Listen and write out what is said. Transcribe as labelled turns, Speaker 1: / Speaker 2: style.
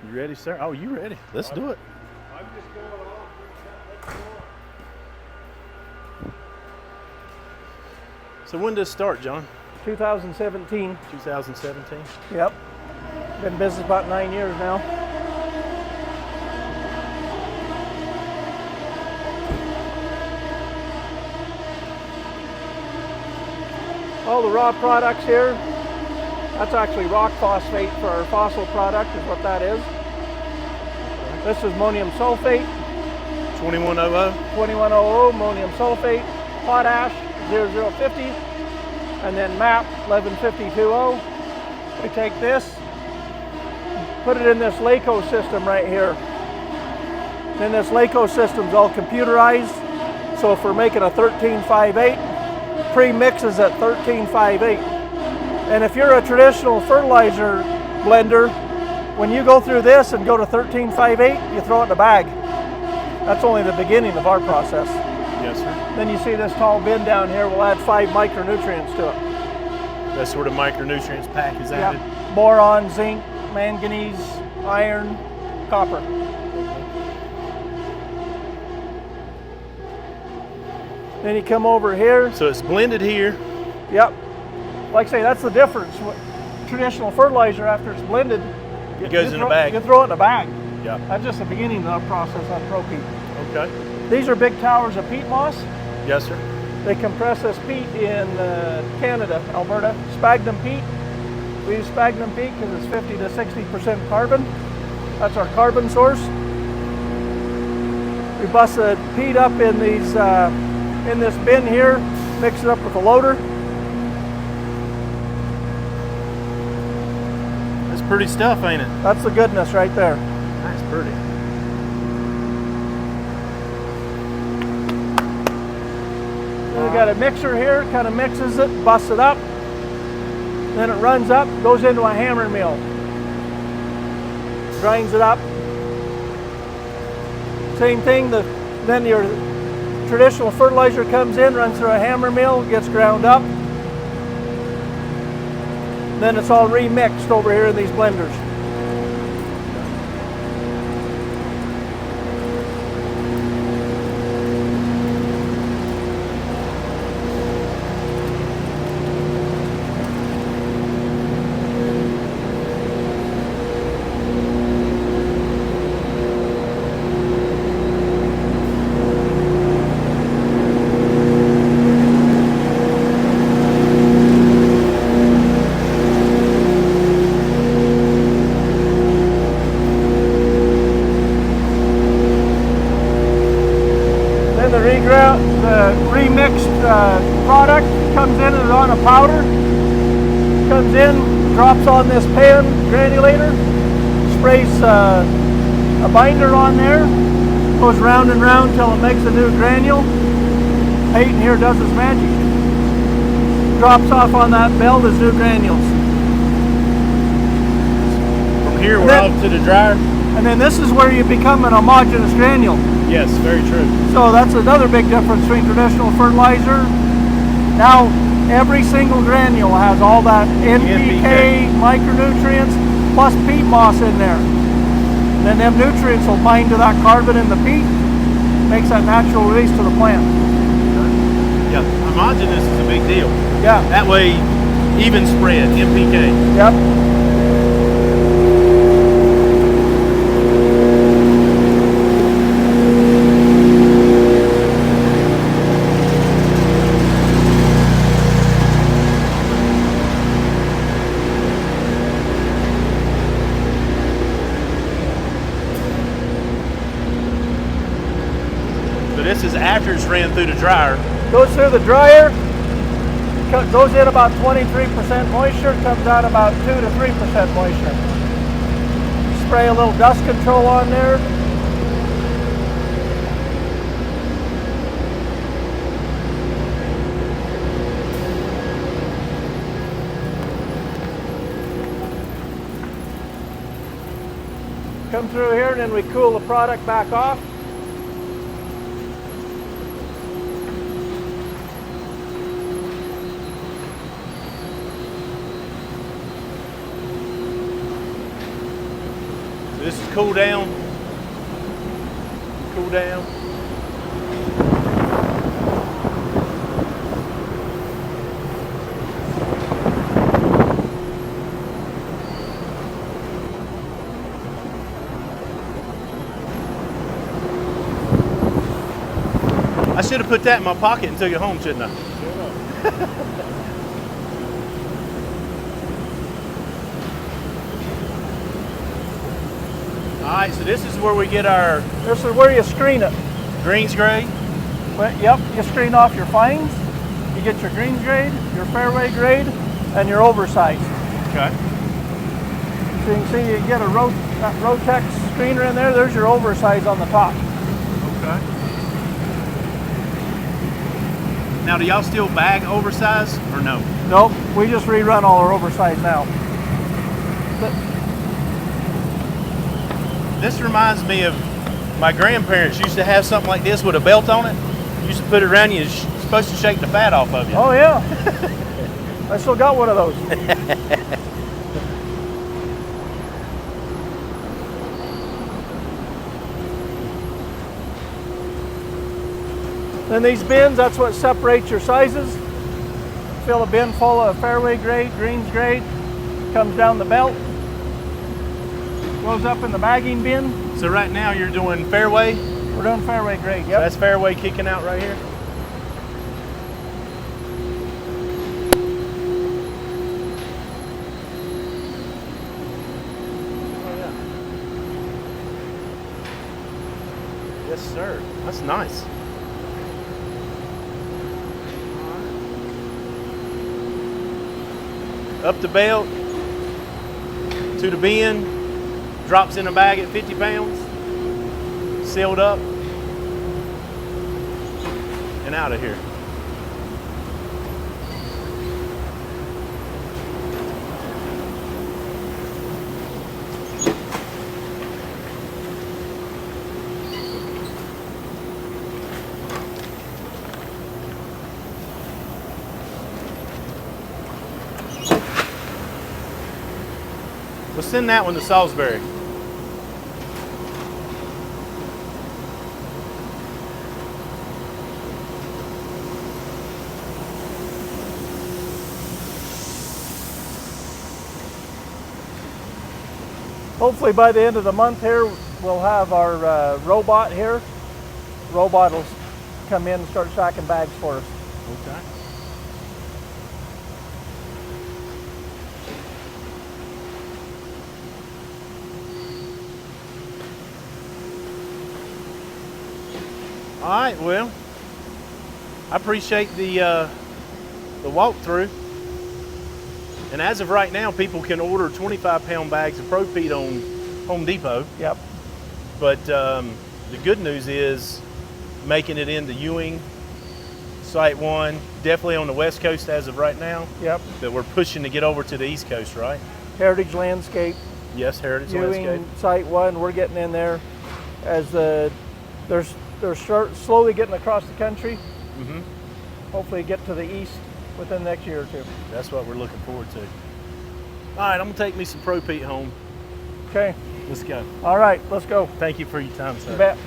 Speaker 1: You ready, sir? Oh, you ready? Let's do it.
Speaker 2: I'm just going off. Let's go.
Speaker 1: So when does it start, John?
Speaker 3: 2017.
Speaker 1: 2017?
Speaker 3: Yep. Been in business about 9 years now. All the raw products here, that's actually rock phosphate for our fossil product is what that is. This is ammonium sulfate.
Speaker 1: 2100?
Speaker 3: 2100 ammonium sulfate, potash 0050, and then MAP 115020. We take this, put it in this LACO system right here. Then this LACO system's all computerized, so if we're making a 1358, pre-mixes at 1358. And if you're a traditional fertilizer blender, when you go through this and go to 1358, you throw it in a bag. That's only the beginning of our process.
Speaker 1: Yes, sir.
Speaker 3: Then you see this tall bin down here, we'll add 5 micronutrients to it.
Speaker 1: That sort of micronutrients pack is added?
Speaker 3: Yep. Boron, zinc, manganese, iron, copper. Then you come over here.
Speaker 1: So it's blended here.
Speaker 3: Yep. Like I say, that's the difference. Traditional fertilizer, after it's blended,
Speaker 1: It goes in a bag.
Speaker 3: You throw it in a bag.
Speaker 1: Yeah.
Speaker 3: That's just the beginning of the process on ProPeat.
Speaker 1: Okay.
Speaker 3: These are big towers of peat moss.
Speaker 1: Yes, sir.
Speaker 3: They compress this peat in Canada, Alberta, sphagnum peat. We use sphagnum peat because it's 50 to 60% carbon. That's our carbon source. We bust the peat up in these in this bin here, mix it up with a loader.
Speaker 1: That's pretty stuff, ain't it?
Speaker 3: That's the goodness right there.
Speaker 1: That's pretty.
Speaker 3: Then we got a mixer here, kind of mixes it, busts it up. Then it runs up, goes into a hammer mill. Grinds it up. Same thing, then your traditional fertilizer comes in, runs through a hammer mill, gets ground up. Then it's all remixed over here in these blenders. The remixed product comes in and is on a powder. Comes in, drops on this pan granulator, sprays a binder on there, goes round and round until it makes a new granule. Peyton here does his magic. Drops off on that belt as new granules.
Speaker 1: From here we're out to the dryer.
Speaker 3: And then this is where you become an homogenous granule.
Speaker 1: Yes, very true.
Speaker 3: So that's another big difference between traditional fertilizer. Now every single granule has all that NPK, micronutrients, plus peat moss in there. And then them nutrients will bind to that carbon in the peat, makes that natural release to the plant.
Speaker 1: Yeah, homogeneous is a big deal.
Speaker 3: Yeah.
Speaker 1: That way, even spread, NPK.
Speaker 3: Yep.
Speaker 1: This is after it's ran through the dryer.
Speaker 3: Goes through the dryer, goes in about 23% moisture, comes out about 2 to 3% moisture. Spray a little dust control on there. Come through here and then we cool the product back off.
Speaker 1: This is cool down. Cool down. I should have put that in my pocket and took it home, shouldn't I? All right, so this is where we get our
Speaker 3: This is where you screen it.
Speaker 1: greens grade.
Speaker 3: But, yep, you screen off your fines, you get your greens grade, your fairway grade, and your oversized.
Speaker 1: Okay.
Speaker 3: So you can see you get a Rotex screener in there. There's your oversized on the top.
Speaker 1: Okay. Now, do y'all still bag oversized or no?
Speaker 3: Nope, we just rerun all our oversized now. But
Speaker 1: This reminds me of my grandparents used to have something like this with a belt on it. You used to put it around you, it's supposed to shake the fat off of you.
Speaker 3: oh yeah, I still got one of those. Then these bins, that's what separates your sizes. Fill a bin full of fairway grade, greens grade, comes down the belt, goes up in the bagging bin.
Speaker 1: So right now you're doing fairway.
Speaker 3: We're doing fairway grade,
Speaker 1: So
Speaker 3: yep.
Speaker 1: that's fairway kicking out right here. Oh yeah. Yes, sir. That's nice. Up the belt to the bin, drops in a bag at 50 pounds, sealed up, and out of here. We'll send that one to Salisbury.
Speaker 3: Hopefully by the end of the month here, we'll have our robot here. Robot will come in and start stacking bags for us.
Speaker 1: Okay. All right, well, I appreciate the walkthrough. And as of right now, people can order 25-pound bags of ProPeat on Home Depot.
Speaker 3: Yep.
Speaker 1: But the good news is making it into Ewing, Site 1, definitely on the West Coast as of right now.
Speaker 3: Yep.
Speaker 1: But we're pushing to get over to the East Coast, right?
Speaker 3: Heritage Landscape,
Speaker 1: Yes, Heritage
Speaker 3: Ewing,
Speaker 1: Landscape.
Speaker 3: Site 1, we're getting in there as they're slowly getting across the country.
Speaker 1: Mm-hmm.
Speaker 3: Hopefully get to the east within the next year or two.
Speaker 1: That's what we're looking forward to. All right, I'm gonna take me some ProPeat home.
Speaker 3: Okay.
Speaker 1: Let's go.
Speaker 3: All right, let's go.
Speaker 1: Thank you for your time, sir.
Speaker 3: You bet.